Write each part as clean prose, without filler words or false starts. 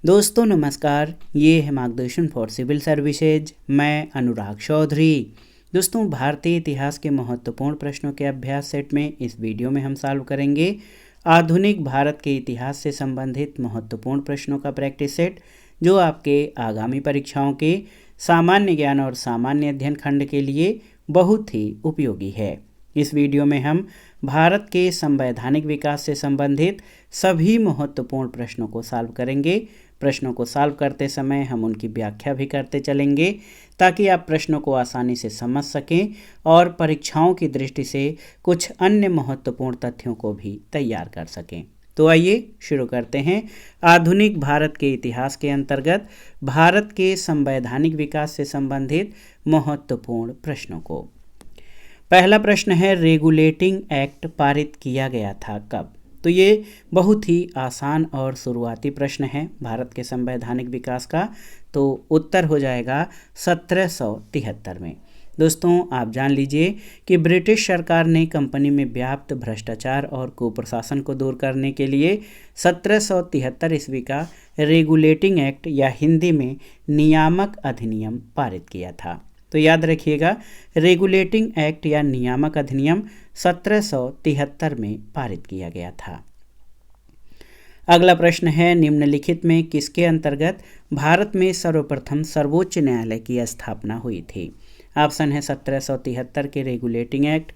दोस्तों नमस्कार, ये है मार्गदर्शन फॉर सिविल सर्विसेज। मैं अनुराग चौधरी। दोस्तों, भारतीय इतिहास के महत्वपूर्ण प्रश्नों के अभ्यास सेट में इस वीडियो में हम सॉल्व करेंगे आधुनिक भारत के इतिहास से संबंधित महत्वपूर्ण प्रश्नों का प्रैक्टिस सेट, जो आपके आगामी परीक्षाओं के सामान्य ज्ञान और सामान्य अध्ययन खंड के लिए बहुत ही उपयोगी है। इस वीडियो में हम भारत के संवैधानिक विकास से संबंधित सभी महत्वपूर्ण प्रश्नों को सॉल्व करेंगे। प्रश्नों को सॉल्व करते समय हम उनकी व्याख्या भी करते चलेंगे, ताकि आप प्रश्नों को आसानी से समझ सकें और परीक्षाओं की दृष्टि से कुछ अन्य महत्वपूर्ण तथ्यों को भी तैयार कर सकें। तो आइए शुरू करते हैं आधुनिक भारत के इतिहास के अंतर्गत भारत के संवैधानिक विकास से संबंधित महत्वपूर्ण प्रश्नों को। पहला प्रश्न है, रेगुलेटिंग एक्ट पारित किया गया था कब? तो ये बहुत ही आसान और शुरुआती प्रश्न है भारत के संवैधानिक विकास का। तो उत्तर हो जाएगा 1773 में। दोस्तों, आप जान लीजिए कि ब्रिटिश सरकार ने कंपनी में व्याप्त भ्रष्टाचार और कुप्रशासन को दूर करने के लिए 1773 ईस्वी का रेगुलेटिंग एक्ट या हिंदी में नियामक अधिनियम पारित किया था। तो याद रखिएगा, रेगुलेटिंग एक्ट या नियामक अधिनियम 1773 में पारित किया गया था। अगला प्रश्न है, निम्नलिखित में किसके अंतर्गत भारत में सर्वप्रथम सर्वोच्च न्यायालय की स्थापना हुई थी? ऑप्शन है 1773 के रेगुलेटिंग एक्ट,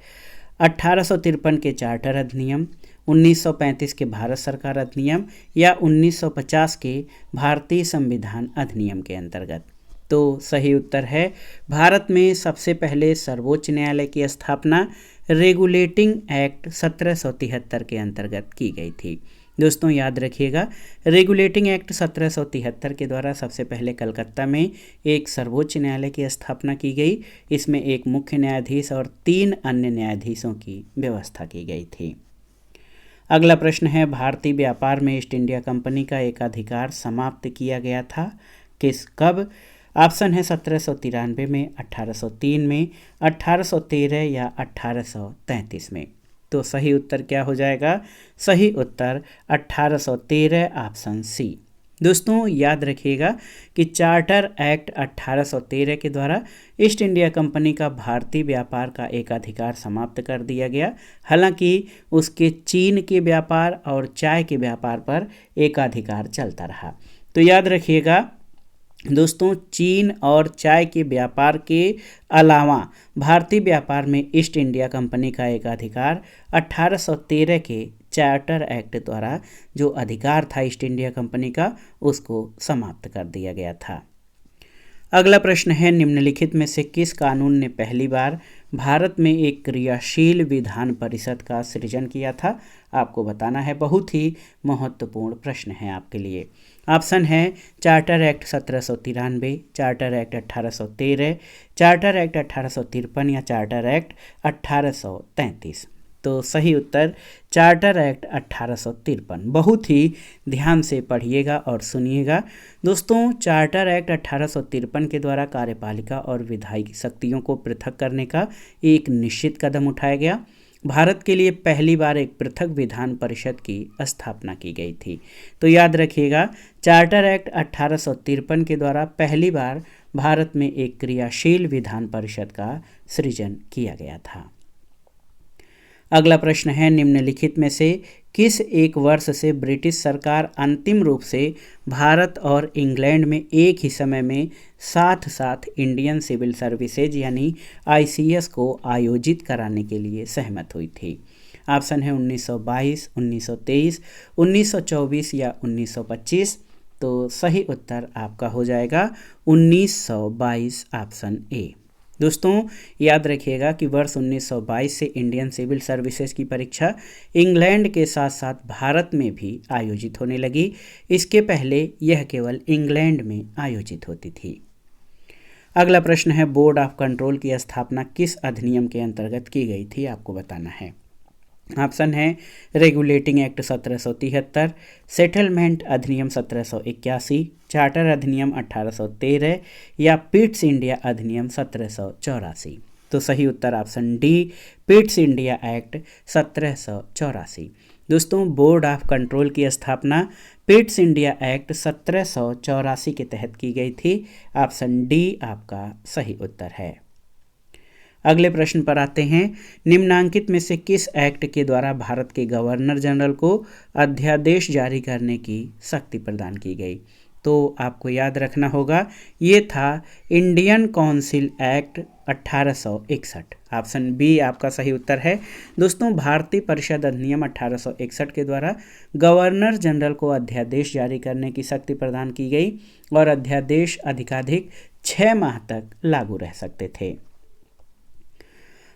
1853 के चार्टर अधिनियम, 1935 के भारत सरकार अधिनियम या 1950 के भारतीय संविधान अधिनियम के अंतर्गत। तो सही उत्तर है, भारत में सबसे पहले सर्वोच्च न्यायालय की स्थापना रेगुलेटिंग एक्ट 1773 के अंतर्गत की गई थी। दोस्तों याद रखिएगा, रेगुलेटिंग एक्ट 1773 के द्वारा सबसे पहले कलकत्ता में एक सर्वोच्च न्यायालय की स्थापना की गई। इसमें एक मुख्य न्यायाधीश और 3 अन्य न्यायाधीशों की व्यवस्था की गई थी। अगला प्रश्न है, भारतीय व्यापार में ईस्ट इंडिया कंपनी का एकाधिकार समाप्त किया गया था कब? ऑप्शन है 1793 में, 1803 में, 1813 या 1833 में। तो सही उत्तर क्या हो जाएगा? सही उत्तर 1813, ऑप्शन सी। दोस्तों याद रखिएगा कि चार्टर एक्ट 1813 के द्वारा ईस्ट इंडिया कंपनी का भारतीय व्यापार का एकाधिकार समाप्त कर दिया गया। हालांकि उसके चीन के व्यापार और चाय के व्यापार पर एकाधिकार चलता रहा। तो याद रखिएगा दोस्तों, चीन और चाय के व्यापार के अलावा भारतीय व्यापार में ईस्ट इंडिया कंपनी का एकाधिकार 1813 के चार्टर एक्ट द्वारा जो अधिकार था ईस्ट इंडिया कंपनी का, उसको समाप्त कर दिया गया था। अगला प्रश्न है, निम्नलिखित में से किस कानून ने पहली बार भारत में एक क्रियाशील विधान परिषद का सृजन किया था? आपको बताना है, बहुत ही महत्वपूर्ण प्रश्न है आपके लिए। ऑप्शन है charter act 1793, charter act 1813, charter act 1853 या चार्टर एक्ट 1833। तो सही उत्तर चार्टर एक्ट 1853। बहुत ही ध्यान से पढ़िएगा और सुनिएगा। दोस्तों, चार्टर एक्ट 1853 के द्वारा कार्यपालिका और विधायी शक्तियों को पृथक करने का एक निश्चित कदम उठाया गया। भारत के लिए पहली बार एक पृथक विधान परिषद की स्थापना की गई थी। तो याद रखिएगा, चार्टर एक्ट 1853 के द्वारा पहली बार भारत में एक क्रियाशील विधान परिषद का सृजन किया गया था। अगला प्रश्न है, निम्नलिखित में से किस एक वर्ष से ब्रिटिश सरकार अंतिम रूप से भारत और इंग्लैंड में एक ही समय में साथ साथ इंडियन सिविल सर्विसेज यानी ICS को आयोजित कराने के लिए सहमत हुई थी? ऑप्शन है 1922, 1923, 1924 या 1925। तो सही उत्तर आपका हो जाएगा 1922, ऑप्शन ए। दोस्तों याद रखिएगा कि वर्ष 1922 से इंडियन सिविल सर्विसेज की परीक्षा इंग्लैंड के साथ साथ भारत में भी आयोजित होने लगी। इसके पहले यह केवल इंग्लैंड में आयोजित होती थी। अगला प्रश्न है, बोर्ड ऑफ कंट्रोल की स्थापना किस अधिनियम के अंतर्गत की गई थी? आपको बताना है। ऑप्शन है रेगुलेटिंग एक्ट 1773, सेटलमेंट अधिनियम 1781, चार्टर अधिनियम 1813 या पिट्स इंडिया अधिनियम 1784। तो सही उत्तर option D, Pitt's India act 1784। दोस्तों बोर्ड ऑफ कंट्रोल की स्थापना पिट्स इंडिया एक्ट 1784 के तहत की गई थी। ऑप्शन डी आपका सही उत्तर है। अगले प्रश्न पर आते हैं। निम्नांकित में से किस एक्ट के द्वारा भारत के गवर्नर जनरल को अध्यादेश जारी करने की शक्ति प्रदान की गई? तो आपको याद रखना होगा, ये था Indian council act 1861। Option B आपका सही उत्तर है। दोस्तों भारतीय परिषद अधिनियम 1861 के द्वारा गवर्नर जनरल को अध्यादेश जारी करने की शक्ति प्रदान की गई और अध्यादेश अधिकाधिक 6 माह तक लागू रह सकते थे।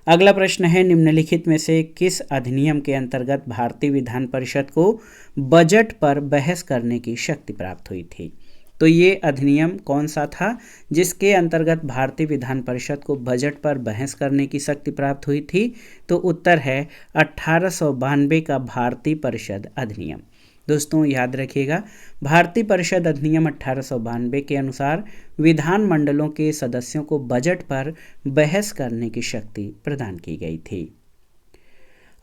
अगला प्रश्न है, निम्नलिखित में से किस अधिनियम के अंतर्गत भारतीय विधान परिषद को बजट पर बहस करने की शक्ति प्राप्त हुई थी? तो ये अधिनियम कौन सा था जिसके अंतर्गत भारतीय विधान परिषद को बजट पर बहस करने की शक्ति प्राप्त हुई थी? तो उत्तर है 1892 का भारतीय परिषद अधिनियम। दोस्तों याद रखिएगा, भारतीय परिषद अधिनियम 1892 के अनुसार विधानमंडलों के सदस्यों को बजट पर बहस करने की शक्ति प्रदान की गई थी।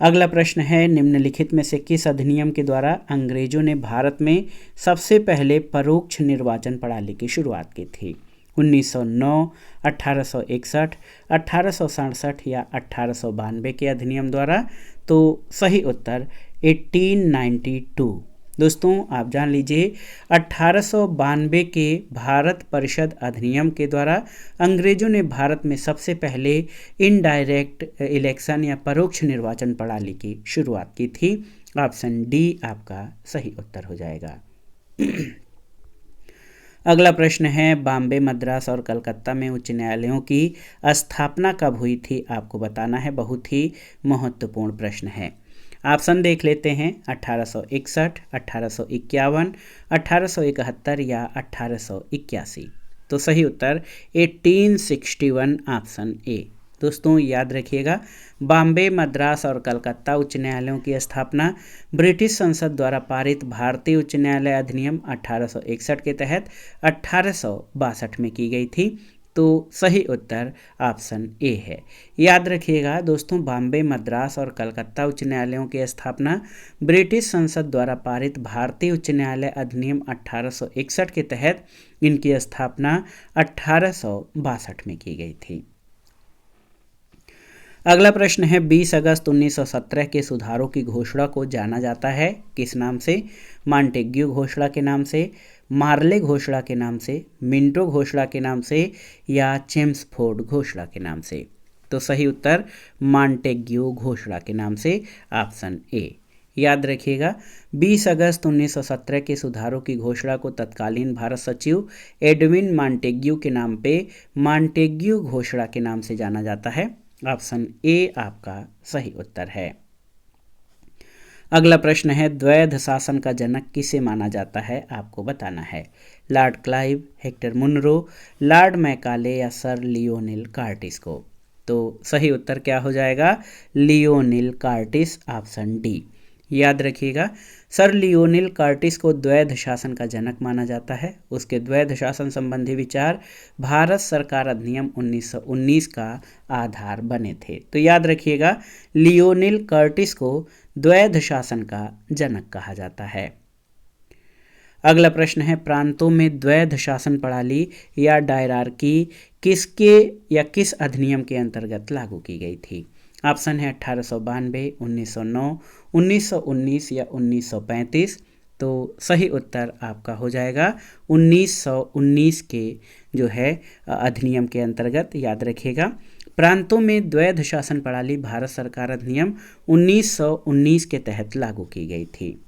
अगला प्रश्न है, निम्नलिखित में से किस अधिनियम के द्वारा अंग्रेजों ने भारत में सबसे पहले परोक्ष निर्वाचन प्रणाली की शुरुआत की थी? 1909, 1861, 1867 या 1892 के अधिनियम द्वारा? तो सही उत्तर 1892। दोस्तों आप जान लीजिए, 1892 के भारत परिषद अधिनियम के द्वारा अंग्रेजों ने भारत में सबसे पहले इनडायरेक्ट इलेक्शन या परोक्ष निर्वाचन प्रणाली की शुरुआत की थी। ऑप्शन डी आपका सही उत्तर हो जाएगा। अगला प्रश्न है, बॉम्बे, मद्रास और कलकत्ता में उच्च न्यायालयों की स्थापना कब हुई थी? आपको बताना है, बहुत ही महत्वपूर्ण प्रश्न है। ऑप्शन देख लेते हैं, 1861, 1851, 1871 या 1881। तो सही उत्तर 1861 ऑप्शन ए। दोस्तों याद रखिएगा, बॉम्बे, मद्रास और कलकत्ता उच्च न्यायालयों की स्थापना ब्रिटिश संसद द्वारा पारित भारतीय उच्च न्यायालय अधिनियम 1861 के तहत 1862 में की गई थी। तो सही उत्तर ऑप्शन ए है। याद रखिएगा दोस्तों, बॉम्बे, मद्रास और कलकत्ता उच्च न्यायालयों की स्थापना ब्रिटिश संसद द्वारा पारित भारतीय उच्च न्यायालय अधिनियम 1861 के तहत इनकी स्थापना 1862 में की गई थी। अगला प्रश्न है, 20 अगस्त 1917 के सुधारों की घोषणा को जाना जाता है किस नाम से? मॉन्टेग्यू घोषणा के नाम से, मार्ले घोषणा के नाम से, मिंटो घोषणा के नाम से या चेम्सफोर्ड घोषणा के नाम से? तो सही उत्तर मॉन्टेग्यू घोषणा के नाम से, ऑप्शन ए। याद रखिएगा, 20 अगस्त 1917 के सुधारों की घोषणा को तत्कालीन भारत सचिव एडविन मॉन्टेग्यू के नाम पे मॉन्टेग्यू घोषणा के नाम से जाना जाता है। ऑप्शन ए आपका सही उत्तर है। अगला प्रश्न है, द्वैध शासन का जनक किसे माना जाता है? आपको बताना है। Lord Clive, Hector Munro, lord Macaulay या सर लियोनेल कार्टिस को? तो सही उत्तर क्या हो जाएगा? Lionel Curtis, option D. याद रखिएगा, सर लियोनेल कार्टिस को द्वैध शासन का जनक माना जाता है। उसके द्वैध शासन संबंधी विचार भारत सरकार अधिनियम 1919 का आधार बने थे। तो याद रखिएगा, लियोनेल कार्टिस को द्वैध शासन का जनक कहा जाता है। अगला प्रश्न है, प्रांतों में द्वैध शासन प्रणाली या डायरार्की किसके या किस अधिनियम के अंतर्गत लागू की गई थी? ऑप्शन है 1892, 1909, 1919 या 1935। तो सही उत्तर आपका हो जाएगा 1919 के जो है अधिनियम के अंतर्गत। याद रखिएगा, प्रांतों में द्वैध शासन प्रणाली भारत सरकार अधिनियम 1919 के तहत लागू की गई थी।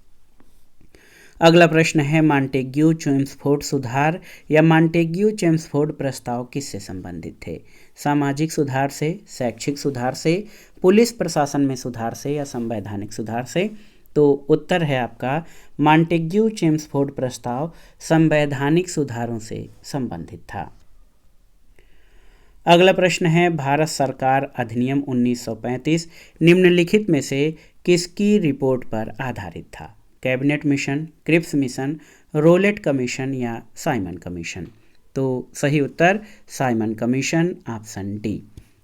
अगला प्रश्न है, मॉन्टेग्यू चेम्सफोर्ड सुधार या मॉन्टेग्यू चेम्सफोर्ड प्रस्ताव किससे संबंधित थे? सामाजिक सुधार से, शैक्षिक सुधार से, पुलिस प्रशासन में सुधार से या संवैधानिक सुधार से? तो उत्तर है आपका मॉन्टेग्यू चेम्सफोर्ड प्रस्ताव संवैधानिक सुधारों से संबंधित था। अगला प्रश्न है, भारत सरकार अधिनियम 1935 निम्नलिखित में से किसकी रिपोर्ट पर आधारित था? Cabinet mission, Cripps mission, Rowlatt commission या साइमन कमीशन? तो सही उत्तर साइमन कमीशन, ऑप्शन डी।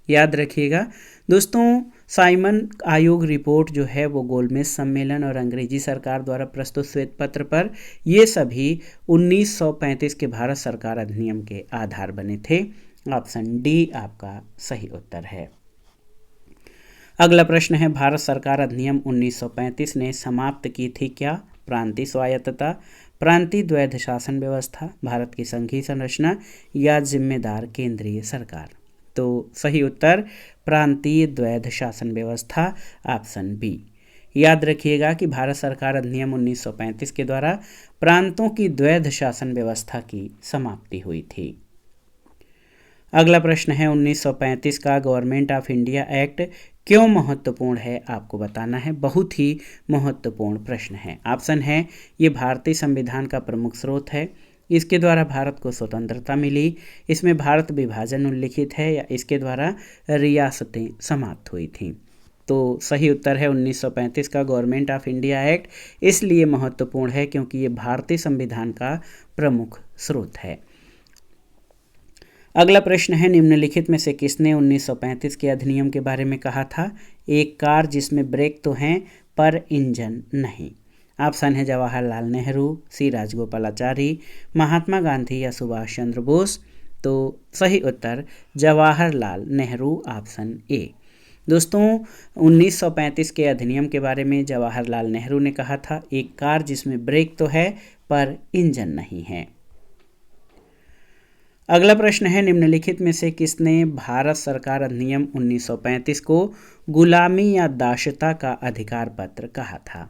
याद रखिएगा दोस्तों, साइमन आयोग रिपोर्ट जो है वो गोलमेज सम्मेलन और अंग्रेजी सरकार द्वारा प्रस्तुत श्वेत पत्र पर, ये सभी 1935 के भारत सरकार अधिनियम के आधार बने थे। ऑप्शन डी आपका सही उत्तर है। अगला प्रश्न है, भारत सरकार अधिनियम 1935 ने समाप्त की थी क्या? प्रांतीय स्वायत्तता, प्रांतीय द्वैध शासन व्यवस्था, भारत की संघीय संरचना या जिम्मेदार केंद्रीय सरकार। तो सही उत्तर प्रांतीय द्वैध शासन व्यवस्था, ऑप्शन बी। याद रखिएगा कि भारत सरकार अधिनियम 1935 के द्वारा प्रांतों की द्वैध शासन व्यवस्था की समाप्ति हुई थी। अगला प्रश्न है, 1935 का गवर्नमेंट ऑफ इंडिया एक्ट क्यों महत्वपूर्ण है? आपको बताना है। बहुत ही महत्वपूर्ण प्रश्न है। ऑप्शन है, ये भारतीय संविधान का प्रमुख स्रोत है, इसके द्वारा भारत को स्वतंत्रता मिली, इसमें भारत विभाजन उल्लिखित है, या इसके द्वारा रियासतें समाप्त हुई थीं। तो सही उत्तर है 1935 का गवर्नमेंट ऑफ इंडिया एक्ट इसलिए महत्वपूर्ण है क्योंकि ये भारतीय संविधान का प्रमुख स्रोत है। अगला प्रश्न है, निम्नलिखित में से किसने 1935 के अधिनियम के बारे में कहा था? एक कार जिसमें ब्रेक तो हैं पर इंजन नहीं। ऑप्शन है जवाहरलाल नेहरू, सी राजगोपालाचारी, महात्मा गांधी या सुभाष चंद्र बोस। तो सही उत्तर जवाहरलाल नेहरू, ऑप्शन ए। दोस्तों 1935 के अधिनियम के बारे में जवाहरलाल नेहरू ने कहा था, एक कार जिसमें ब्रेक तो है पर इंजन नहीं है। अगला प्रश्न है, निम्नलिखित में से किसने भारत सरकार अधिनियम 1935 को गुलामी या दासता का अधिकार पत्र कहा था?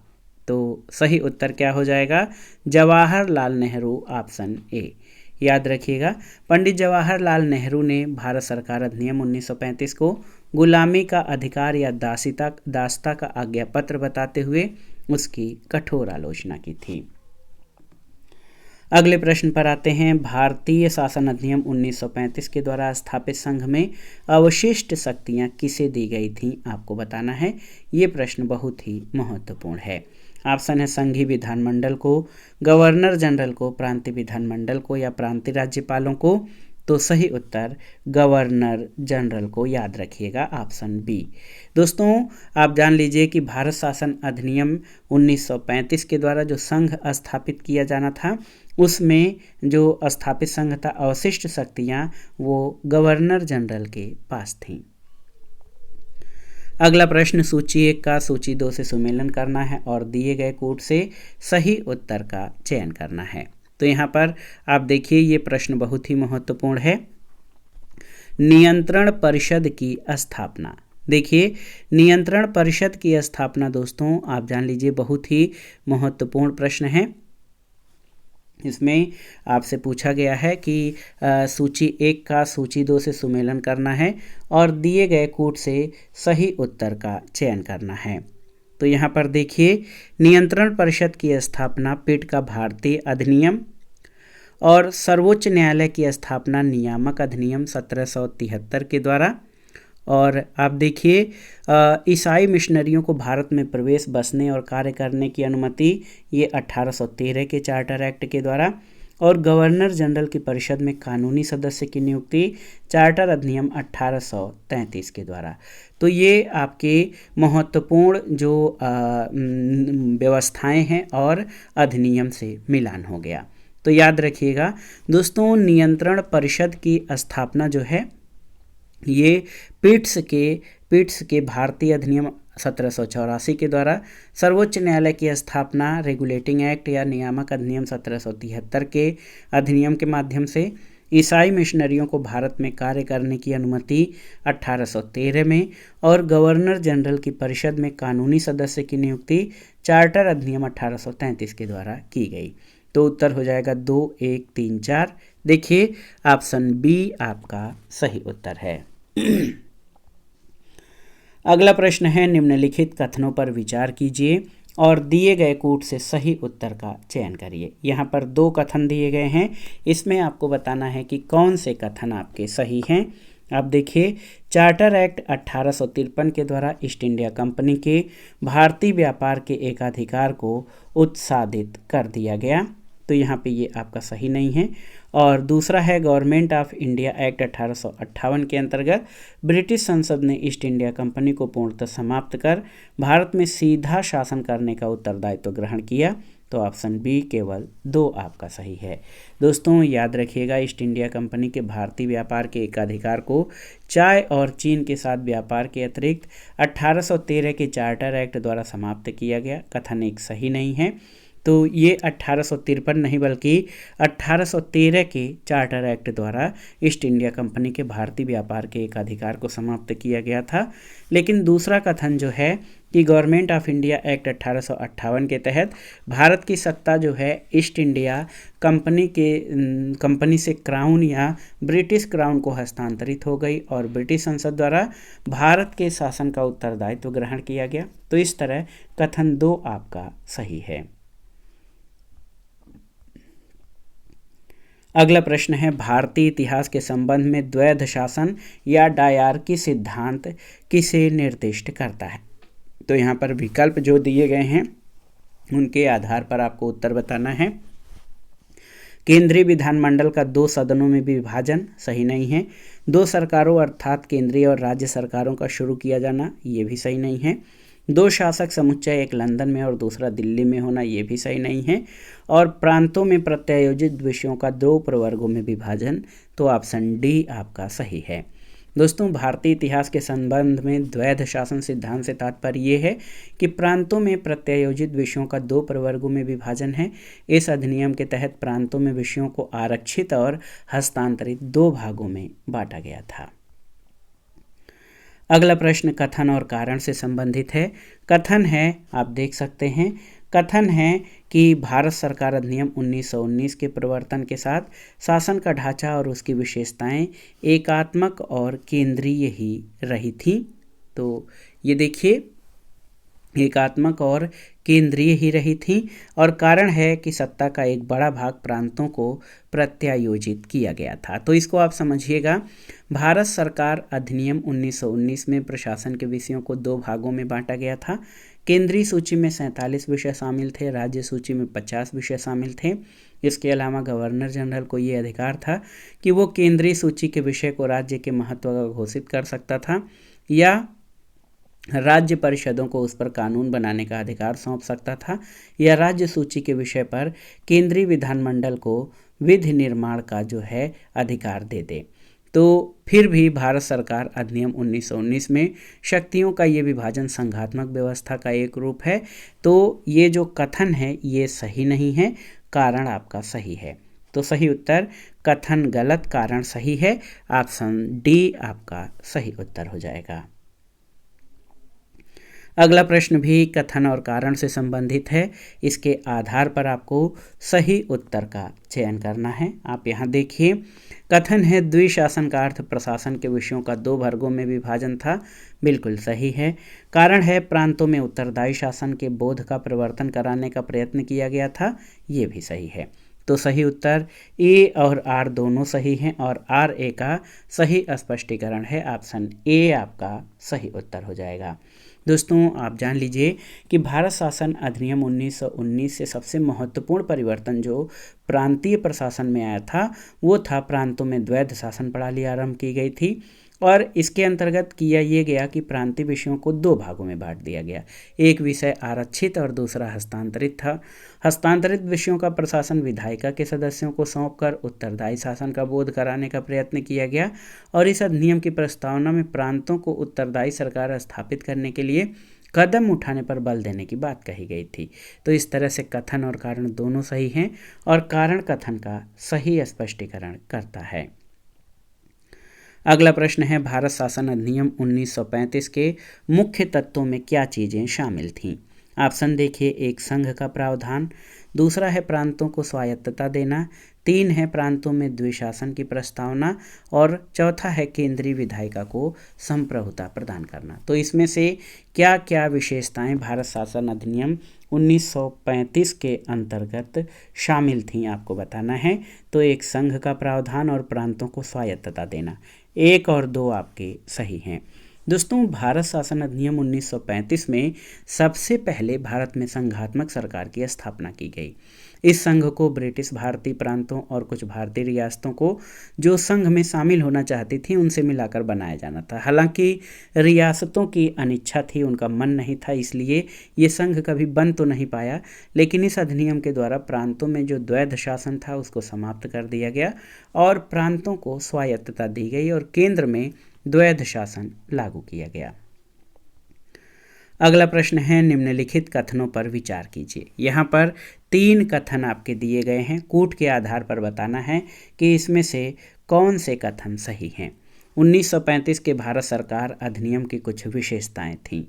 तो सही उत्तर क्या हो जाएगा? Jawaharlal Nehru, option A. याद रखिएगा, पंडित जवाहरलाल नेहरू ने भारत सरकार अधिनियम 1935 को गुलामी का अधिकार या दासता का आज्ञा पत्र बताते हुए उसकी कठोर आलोचना की थी। अगले प्रश्न पर आते हैं, भारतीय शासन अधिनियम 1935 के द्वारा स्थापित संघ में अवशिष्ट शक्तियां किसे दी गई थीं? आपको बताना है। ये प्रश्न बहुत ही महत्वपूर्ण है। ऑप्शन है संघीय विधानमंडल को, गवर्नर जनरल को, प्रांतीय विधानमंडल को या प्रांतीय राज्यपालों को। तो सही उत्तर गवर्नर जनरल को, याद रखिएगा, ऑप्शन बी। दोस्तों आप जान लीजिए कि भारत शासन अधिनियम 1935 के द्वारा जो संघ स्थापित किया जाना था उसमें जो स्थापित संघ था अवशिष्ट शक्तियां वो गवर्नर जनरल के पास थीं। अगला प्रश्न, सूची 1 का सूची 2 से सुमेलन करना है और दिए गए कोड से सही उत्तर का चयन करना है। तो यहाँ पर आप देखिए ये प्रश्न बहुत ही महत्वपूर्ण है। नियंत्रण परिषद की स्थापना। देखिए नियंत्रण परिषद की स्थापना दोस्तों आप जान लीजिए बहुत ही महत्वपूर्ण प्रश्न है। इसमें आपसे पूछा गया है कि सूची 1 का सूची 2 से सुमेलन करना है और दिए गए कोड से सही उत्तर का चयन करना है। तो यहाँ पर देखिए नियंत्रण परिषद की स्थापना पिट का भारतीय अधिनियम और सर्वोच्च न्यायालय की स्थापना नियामक अधिनियम 1773 के द्वारा। और आप देखिए ईसाई मिशनरियों को भारत में प्रवेश, बसने और कार्य करने की अनुमति ये 1813 के चार्टर एक्ट के द्वारा। और गवर्नर जनरल की परिषद में कानूनी सदस्य की नियुक्ति चार्टर अधिनियम 1833 के द्वारा। तो ये आपके महत्वपूर्ण जो व्यवस्थाएं हैं और अधिनियम से मिलान हो गया। तो याद रखिएगा दोस्तों नियंत्रण परिषद की स्थापना जो है ये पिट्स के भारतीय अधिनियम 1784 के द्वारा, सर्वोच्च न्यायालय की स्थापना रेगुलेटिंग एक्ट या नियामक अधिनियम 1773 के अधिनियम के माध्यम से, ईसाई मिशनरियों को भारत में कार्य करने की अनुमति 1813 में और गवर्नर जनरल की परिषद में कानूनी सदस्य की नियुक्ति चार्टर अधिनियम 1833 के द्वारा की गई। तो उत्तर हो जाएगा 2, 1, 3, 4। देखिए ऑप्शन बी आपका सही उत्तर है। अगला प्रश्न है, निम्नलिखित कथनों पर विचार कीजिए और दिए गए कोड से सही उत्तर का चयन करिए। यहाँ पर 2 कथन दिए गए हैं, इसमें आपको बताना है कि कौन से कथन आपके सही हैं। आप देखिए चार्टर एक्ट 1853 के द्वारा ईस्ट इंडिया कंपनी के भारतीय व्यापार के एकाधिकार को उत्साहित कर दिया गया। तो यहाँ पे ये आपका सही नहीं है। और दूसरा है गवर्नमेंट ऑफ इंडिया एक्ट 1858 के अंतर्गत ब्रिटिश संसद ने ईस्ट इंडिया कंपनी को पूर्णतः समाप्त कर भारत में सीधा शासन करने का उत्तरदायित्व ग्रहण किया। तो ऑप्शन बी केवल 2 आपका सही है। दोस्तों याद रखिएगा, ईस्ट इंडिया कंपनी के भारतीय व्यापार के एकाधिकार को चाय और चीन के साथ व्यापार के अतिरिक्त 1813 के चार्टर एक्ट द्वारा समाप्त किया गया। कथन एक सही नहीं है। तो ये 1853 नहीं बल्कि 1813 के चार्टर एक्ट द्वारा ईस्ट इंडिया कंपनी के भारतीय व्यापार के एकाधिकार को समाप्त किया गया था। लेकिन दूसरा कथन जो है कि गवर्नमेंट ऑफ इंडिया एक्ट 1858 के तहत भारत की सत्ता जो है ईस्ट इंडिया कंपनी से क्राउन या ब्रिटिश क्राउन को हस्तांतरित हो गई और ब्रिटिश संसद द्वारा भारत के शासन का उत्तरदायित्व ग्रहण किया गया। तो इस तरह कथन 2 आपका सही है। अगला प्रश्न है, भारतीय इतिहास के संबंध में द्वैध शासन या डायरकी सिद्धांत किसे निर्दिष्ट करता है? तो यहाँ पर विकल्प जो दिए गए हैं उनके आधार पर आपको उत्तर बताना है। केंद्रीय विधानमंडल का 2 सदनों में विभाजन, सही नहीं है। 2 सरकारों अर्थात केंद्रीय और राज्य सरकारों का शुरू किया जाना, ये भी सही नहीं है। 2 शासक समुच्चय, एक लंदन में और दूसरा दिल्ली में होना, ये भी सही नहीं है। और प्रांतों में प्रत्यायोजित विषयों का 2 प्रवर्गों में विभाजन, तो ऑप्शन डी आपका सही है। दोस्तों भारतीय इतिहास के संबंध में द्वैध शासन सिद्धांत से तात्पर्य ये है कि प्रांतों में प्रत्यायोजित विषयों का 2 प्रवर्गों में विभाजन है। इस अधिनियम के तहत प्रांतों में विषयों को आरक्षित और हस्तांतरित 2 भागों में बांटा गया था। अगला प्रश्न कथन और कारण से संबंधित है। कथन है, आप देख सकते हैं, कथन है कि भारत सरकार अधिनियम 1919 के प्रवर्तन के साथ शासन का ढांचा और उसकी विशेषताएं एकात्मक और केंद्रीय ही रही थी। तो ये देखिए, एकात्मक और केंद्रीय ही रही थी। और कारण है कि सत्ता का एक बड़ा भाग प्रांतों को प्रत्यायोजित किया गया था। तो इसको आप समझिएगा, भारत सरकार अधिनियम 1919 में प्रशासन के विषयों को 2 भागों में बांटा गया था। केंद्रीय सूची में 47 विषय शामिल थे, राज्य सूची में 50 विषय शामिल थे। इसके अलावा गवर्नर जनरल को ये अधिकार था कि वो केंद्रीय सूची के विषय को राज्य के महत्व का घोषित कर सकता था या राज्य परिषदों को उस पर कानून बनाने का अधिकार सौंप सकता था या राज्य सूची के विषय पर केंद्रीय विधानमंडल को विधि निर्माण का जो है अधिकार दे दे। तो फिर भी भारत सरकार अधिनियम 1919 में शक्तियों का ये विभाजन संघात्मक व्यवस्था का एक रूप है। तो ये जो कथन है ये सही नहीं है, कारण आपका सही है। तो सही उत्तर कथन गलत, कारण सही है। ऑप्शन डी आपका सही उत्तर हो जाएगा। अगला प्रश्न भी कथन और कारण से संबंधित है। इसके आधार पर आपको सही उत्तर का चयन करना है। आप यहाँ देखिए, कथन है द्विशासन का अर्थ प्रशासन के विषयों का 2 वर्गों में विभाजन था, बिल्कुल सही है। कारण है प्रांतों में उत्तरदायी शासन के बोध का प्रवर्तन कराने का प्रयत्न किया गया था, ये भी सही है। तो सही उत्तर ए और आर दोनों सही हैं और आर ए का सही स्पष्टीकरण है। ऑप्शन ए आपका सही उत्तर हो जाएगा। दोस्तों आप जान लीजिए कि भारत शासन अधिनियम 1919 से सबसे महत्वपूर्ण परिवर्तन जो प्रांतीय प्रशासन में आया था वो था प्रांतों में द्वैध शासन प्रणाली आरंभ की गई थी। और इसके अंतर्गत किया ये गया कि प्रांतीय विषयों को 2 भागों में बांट दिया गया। एक विषय आरक्षित और दूसरा हस्तांतरित था। हस्तांतरित विषयों का प्रशासन विधायिका के सदस्यों को सौंपकर उत्तरदायी शासन का बोध कराने का प्रयत्न किया गया और इस अधिनियम की प्रस्तावना में प्रांतों को उत्तरदायी सरकार स्थापित करने के लिए कदम उठाने पर बल देने की बात कही गई थी। तो इस तरह से कथन और कारण दोनों सही हैं और कारण कथन का सही स्पष्टीकरण करता है। अगला प्रश्न है भारत शासन अधिनियम 1935 के मुख्य तत्वों में क्या चीज़ें शामिल थीं? ऑप्शन देखिए, एक संघ का प्रावधान, दूसरा है प्रांतों को स्वायत्तता देना, 3 है प्रांतों में द्विशासन की प्रस्तावना और चौथा है केंद्रीय विधायिका को संप्रभुता प्रदान करना। तो इसमें से क्या क्या विशेषताएं भारत शासन अधिनियम 1935 के अंतर्गत शामिल थीं आपको बताना है। तो एक संघ का प्रावधान और प्रांतों को स्वायत्तता देना, 1 और 2 आपके सही हैं। दोस्तों भारत शासन अधिनियम 1935 में सबसे पहले भारत में संघात्मक सरकार की स्थापना की गई। इस संघ को ब्रिटिश भारतीय प्रांतों और कुछ भारतीय रियासतों को जो संघ में शामिल होना चाहती थी उनसे मिलाकर बनाया जाना था। हालांकि रियासतों की अनिच्छा थी, उनका मन नहीं था, इसलिए ये संघ कभी बन तो नहीं पाया। लेकिन इस अधिनियम के द्वारा प्रांतों में जो द्वैध शासन था उसको समाप्त कर दिया गया और प्रांतों को स्वायत्तता दी गई और केंद्र में द्वैध शासन लागू किया गया। अगला प्रश्न है, निम्नलिखित कथनों पर विचार कीजिए। यहाँ पर 3 कथन आपके दिए गए हैं, कूट के आधार पर बताना है कि इसमें से कौन से कथन सही हैं। 1935 के भारत सरकार अधिनियम की कुछ विशेषताएं थीं।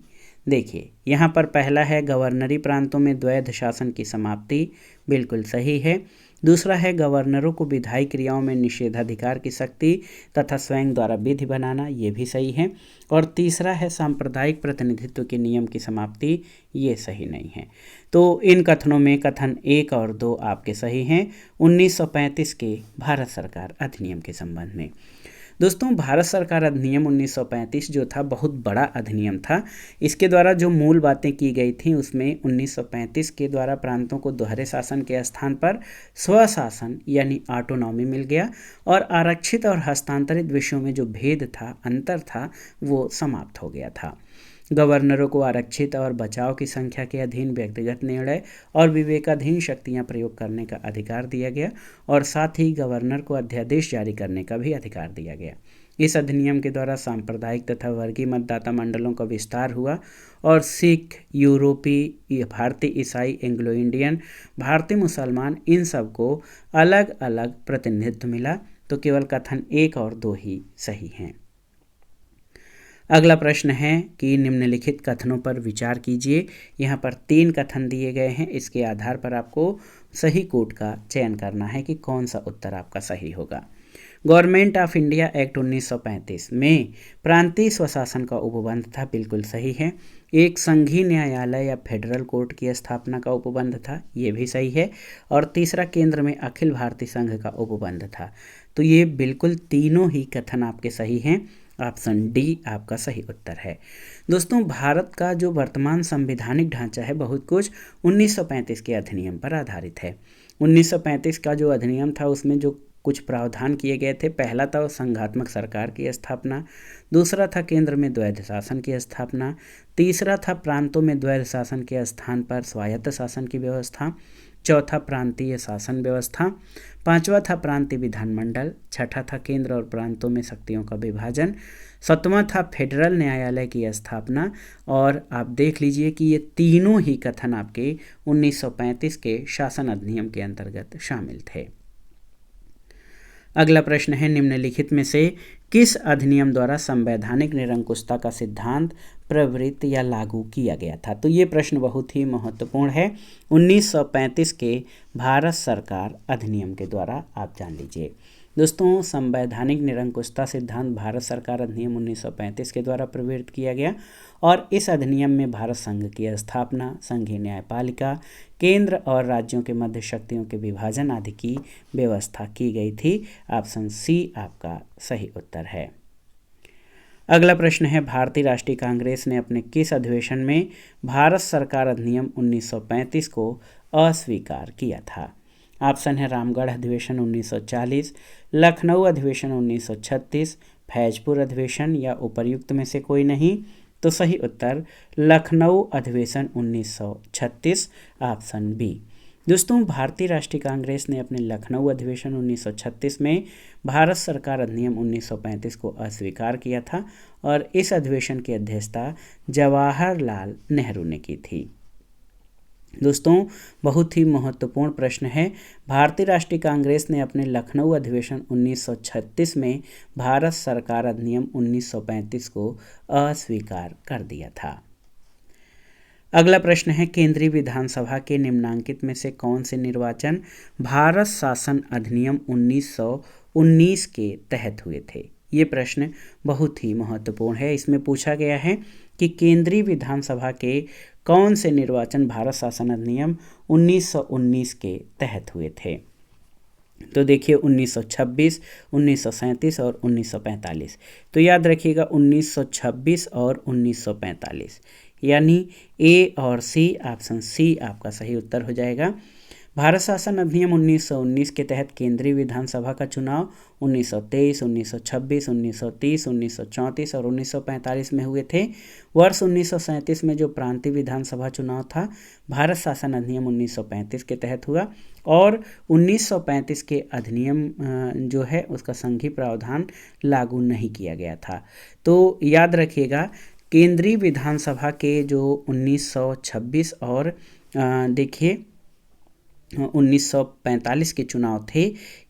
देखिए, यहाँ पर पहला है गवर्नरी प्रांतों में द्वैध शासन की समाप्ति, बिल्कुल सही है। दूसरा है गवर्नरों को विधायी क्रियाओं में निषेधाधिकार की शक्ति तथा स्वयं द्वारा विधि बनाना, ये भी सही है। और तीसरा है सांप्रदायिक प्रतिनिधित्व के नियम की समाप्ति, ये सही नहीं है। तो इन कथनों में कथन 1 और 2 आपके सही हैं 1935 के भारत सरकार अधिनियम के संबंध में। दोस्तों, भारत सरकार अधिनियम 1935 जो था बहुत बड़ा अधिनियम था। इसके द्वारा जो मूल बातें की गई थी उसमें 1935 के द्वारा प्रांतों को दोहरे शासन के स्थान पर स्वशासन यानी ऑटोनॉमी मिल गया और आरक्षित और हस्तांतरित विषयों में जो भेद था, अंतर था, वो समाप्त हो गया था। गवर्नरों को आरक्षित और बचाव की संख्या के अधीन व्यक्तिगत निर्णय और विवेकाधीन शक्तियां प्रयोग करने का अधिकार दिया गया और साथ ही गवर्नर को अध्यादेश जारी करने का भी अधिकार दिया गया। इस अधिनियम के द्वारा सांप्रदायिक तथा वर्गीय मतदाता मंडलों का विस्तार हुआ और सिख, यूरोपीय, भारतीय ईसाई, एंग्लो इंडियन, भारतीय मुसलमान, इन सब को अलग अलग प्रतिनिधित्व मिला। तो केवल कथन 1 और 2 ही सही हैं। अगला प्रश्न है कि निम्नलिखित कथनों पर विचार कीजिए। यहाँ पर 3 कथन दिए गए हैं, इसके आधार पर आपको सही कोड का चयन करना है कि कौन सा उत्तर आपका सही होगा। गवर्नमेंट ऑफ इंडिया एक्ट 1935 में प्रांतीय स्वशासन का उपबंध था, बिल्कुल सही है। एक संघीय न्यायालय या फेडरल कोर्ट की स्थापना का उपबंध था, ये भी सही है। और तीसरा केंद्र में अखिल भारतीय संघ का उपबंध था। तो ये बिल्कुल तीनों ही कथन आपके सही हैं। ऑप्शन डी आपका सही उत्तर है। दोस्तों, भारत का जो वर्तमान संवैधानिक ढांचा है बहुत कुछ 1935 के अधिनियम पर आधारित है। 1935 का जो अधिनियम था उसमें जो कुछ प्रावधान किए गए थे, पहला था संघात्मक सरकार की स्थापना, दूसरा था केंद्र में द्वैध शासन की स्थापना, तीसरा था प्रांतों में द्वैध शासन के स्थान पर स्वायत्त शासन की व्यवस्था, चौथा प्रांतीय शासन व्यवस्था, पांचवा था प्रांतीय विधानमंडल, छठा था केंद्र और प्रांतों में शक्तियों का विभाजन, सातवां था फेडरल न्यायालय की स्थापना। और आप देख लीजिए कि ये तीनों ही कथन आपके 1935 के शासन अधिनियम के अंतर्गत शामिल थे। अगला प्रश्न है, निम्नलिखित में से किस अधिनियम द्वारा संवैधानिक निरंकुशता का सिद्धांत प्रवृत्त या लागू किया गया था? तो ये प्रश्न बहुत ही महत्वपूर्ण है। 1935 के भारत सरकार अधिनियम के द्वारा आप जान लीजिए। दोस्तों, संवैधानिक निरंकुशता सिद्धांत भारत सरकार अधिनियम 1935 के द्वारा प्रवृत्त किया गया और इस अधिनियम में भारत संघ की स्थापना, संघीय न्यायपालिका, केंद्र और राज्यों के मध्य शक्तियों के विभाजन आदि की व्यवस्था की गई थी। ऑप्शन सी आपका सही उत्तर है। अगला प्रश्न है, भारतीय राष्ट्रीय कांग्रेस ने अपने किस अधिवेशन में भारत सरकार अधिनियम 1935 को अस्वीकार किया था? ऑप्शन है रामगढ़ अधिवेशन 1940, लखनऊ अधिवेशन 1936, फैजपुर अधिवेशन या उपर्युक्त में से कोई नहीं। तो सही उत्तर लखनऊ अधिवेशन 1936, ऑप्शन बी। दोस्तों, भारतीय राष्ट्रीय कांग्रेस ने अपने लखनऊ अधिवेशन 1936 में भारत सरकार अधिनियम 1935 को अस्वीकार किया था और इस अधिवेशन की अध्यक्षता जवाहरलाल नेहरू ने की थी। दोस्तों, बहुत ही महत्वपूर्ण प्रश्न है। भारतीय राष्ट्रीय कांग्रेस ने अपने लखनऊ अधिवेशन 1936 में भारत सरकार अधिनियम 1935 को अस्वीकार कर दिया था। अगला प्रश्न है, केंद्रीय विधानसभा के निम्नांकित में से कौन से निर्वाचन भारत शासन अधिनियम 1919 के तहत हुए थे? ये प्रश्न बहुत ही महत्वपूर्ण है। इसमें पूछा गया है कि केंद्रीय विधानसभा के कौन से निर्वाचन भारत शासन अधिनियम 1919 के तहत हुए थे? तो देखिए 1926, 1937 और 1945। तो याद रखिएगा 1926 और 1945, यानी ए और सी, ऑप्शन सी आपका सही उत्तर हो जाएगा। भारत शासन अधिनियम 1919 के तहत केंद्रीय विधानसभा का चुनाव 1923, 1926, 1930, 1934 और 1945 में हुए थे। वर्ष 1937 में जो प्रांतीय विधानसभा चुनाव था भारत शासन अधिनियम 1935 के तहत हुआ और 1935 के अधिनियम जो है उसका संघीय प्रावधान लागू नहीं किया गया था। तो याद रखिएगा केंद्रीय विधानसभा के जो 1926 और देखिए 1945 के चुनाव थे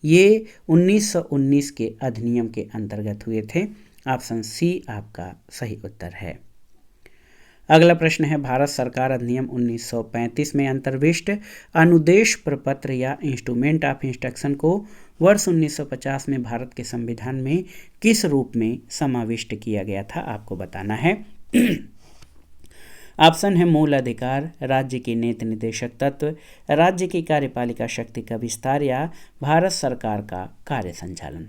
ये 1919 के अधिनियम के अंतर्गत हुए थे। ऑप्शन सी आपका सही उत्तर है। अगला प्रश्न है भारत सरकार अधिनियम 1935 में अंतर्विष्ट अनुदेश प्रपत्र या इंस्ट्रूमेंट ऑफ इंस्ट्रक्शन को वर्ष 1950 में भारत के संविधान में किस रूप में समाविष्ट किया गया था आपको बताना है। ऑप्शन है मूल अधिकार, राज्य की नीति निर्देशक तत्व, राज्य की कार्यपालिका शक्ति का विस्तार या भारत सरकार का कार्य संचालन।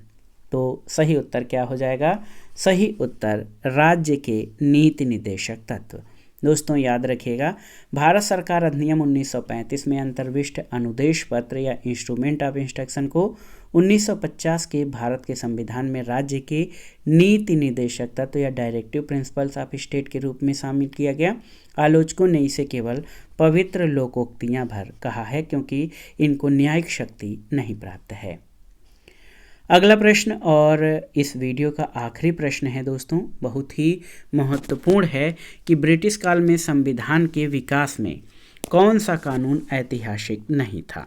तो सही उत्तर क्या हो जाएगा? सही उत्तर राज्य के नीति निर्देशक तत्व। दोस्तों याद रखिएगा भारत सरकार अधिनियम 1935 में अंतर्विष्ट अनुदेश पत्र या इंस्ट्रूमेंट ऑफ इंस्ट्रक्शन को 1950 के भारत के संविधान में राज्य के नीति निर्देशक तत्व या डायरेक्टिव प्रिंसिपल्स ऑफ स्टेट के रूप में शामिल किया गया। आलोचकों ने इसे केवल पवित्र लोकोक्तियां भर कहा है क्योंकि इनको न्यायिक शक्ति नहीं प्राप्त है। अगला प्रश्न और इस वीडियो का आखिरी प्रश्न है दोस्तों, बहुत ही महत्वपूर्ण है कि ब्रिटिश काल में संविधान के विकास में कौन सा कानून ऐतिहासिक नहीं था।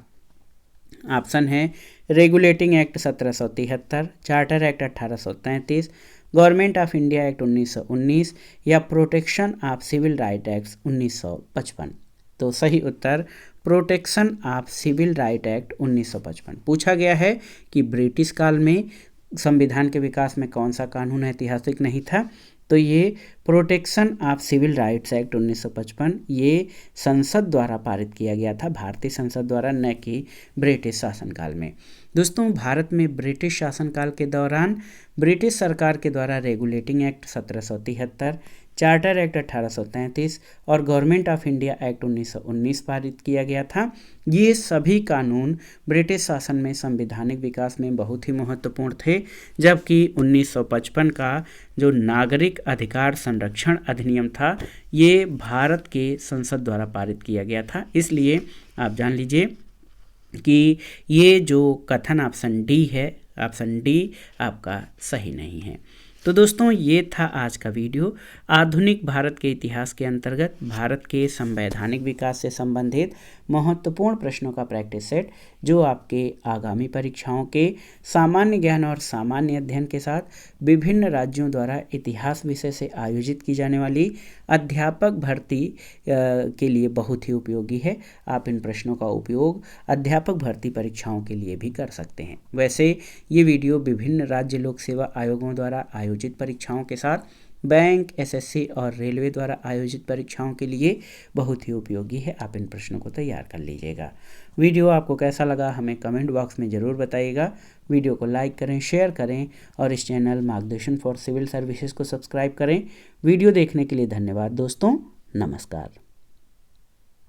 ऑप्शन है regulating act 1773, charter act 1833, government of India act 1919 या protection of civil right act 1955। तो सही उत्तर protection of civil right act 1955। पूछा गया है कि ब्रिटिश काल में संविधान के विकास में कौन सा कानून ऐतिहासिक नहीं था, तो ये protection of civil rights act 1955 ये संसद द्वारा पारित किया गया था, भारतीय संसद द्वारा, न कि ब्रिटिश शासनकाल में। दोस्तों भारत में ब्रिटिश शासनकाल के दौरान ब्रिटिश सरकार के द्वारा रेगुलेटिंग एक्ट 1773, चार्टर एक्ट 1833 और गवर्नमेंट ऑफ इंडिया एक्ट 1919 पारित किया गया था। ये सभी कानून ब्रिटिश शासन में संवैधानिक विकास में बहुत ही महत्वपूर्ण थे, जबकि 1955 का जो नागरिक अधिकार संरक्षण अधिनियम था ये भारत के संसद द्वारा पारित किया गया था। इसलिए आप जान लीजिए कि ये जो कथन ऑप्शन डी है, ऑप्शन डी आपका सही नहीं है। तो दोस्तों ये था आज का वीडियो, आधुनिक भारत के इतिहास के अंतर्गत भारत के संवैधानिक विकास से संबंधित महत्वपूर्ण प्रश्नों का प्रैक्टिस सेट, जो आपके आगामी परीक्षाओं के सामान्य ज्ञान और सामान्य अध्ययन के साथ विभिन्न राज्यों द्वारा इतिहास विषय से आयोजित की जाने वाली अध्यापक भर्ती के लिए बहुत ही उपयोगी है। आप इन प्रश्नों का उपयोग अध्यापक भर्ती परीक्षाओं के लिए भी कर सकते हैं। वैसे ये वीडियो विभिन्न राज्य लोक सेवा आयोगों द्वारा आयोजित परीक्षाओं के साथ बैंक, एसएससी और रेलवे द्वारा आयोजित परीक्षाओं के लिए बहुत ही उपयोगी है। आप इन प्रश्नों को तैयार कर लीजिएगा। वीडियो आपको कैसा लगा हमें कमेंट बॉक्स में ज़रूर बताइएगा। वीडियो को लाइक करें, शेयर करें और इस चैनल मार्गदर्शन फॉर सिविल सर्विसेज को सब्सक्राइब करें। वीडियो देखने के लिए धन्यवाद दोस्तों, नमस्कार।